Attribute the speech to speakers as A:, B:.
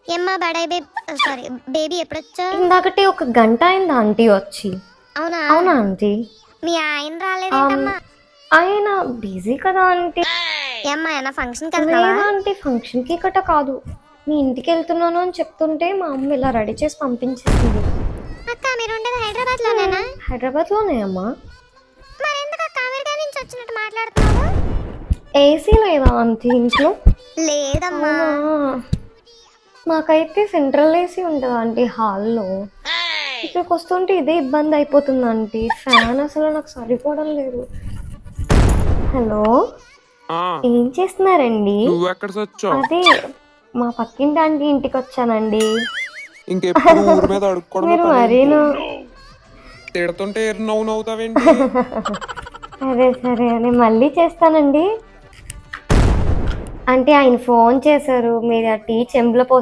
A: ఏమ్మా బడాయి sorry baby ఎప్పుడొచ్చా?
B: ఇందాకటే ఒక గంట అయింది ఆంటీ వచ్చి.
A: అవునా?
B: అవునా ఆంటీ?
A: మీ ఆయన రాలేదేంటమ్మా?
B: ఆయన బిజీ కదా ఆంటీ.
A: ఏమ్మా ఏమన్నా ఫంక్షన్కి
B: లేదా
A: వెళ్తున్నావా?
B: ఆంటీ ఫంక్షన్కి గట్ట కాదు, మీ ఇంటికి వెళ్తున్నాను అని చెప్తుంటే మా అమ్మ ఇలా రెడీ చేసి పంపించేసింది.
A: అక్క మీరు ఉండేది హైదరాబాద్ లోనేనా?
B: హైదరాబాద్లోనే అమ్మా.
A: మరి ఎందుకు అక్క అమెరికా నుంచి వచ్చినట్టు మాట్లాడుతున్నావు?
B: ఏసీ లేదా ఆంటీ ఇంట్లో?
A: లేదమ్మా.
B: అవునా? మాకైతే సెంట్రల్ ఏసీ ఉంటుంది ఆంటీ హాల్లో. ఇక్కడికి వస్తుంటే ఇదే ఇబ్బంది అయిపోతుంది ఆంటీ, ఫ్యాన్ అసలు నాకు సరిపోవడం లేదు. హలో, ఏం చేస్తున్నారండి?
C: నువ్వెక్కడ సచ్చావు?
B: అదే మా పక్కింటి ఆంటీ ఇంటికి వచ్చానండి.
C: ఇంకెప్పుడు ఊరి మీద అడుక్కోవడం
B: మీరు మరీను.
C: తిడుతుంటే నవ్వు నవ్వుతావేంటి?
B: సరే సరే అని మళ్ళీ చేస్తానండి. అంటే ఆయన ఫోన్ చేశారు, మీరు ఆ టీ చెంబులో పోసే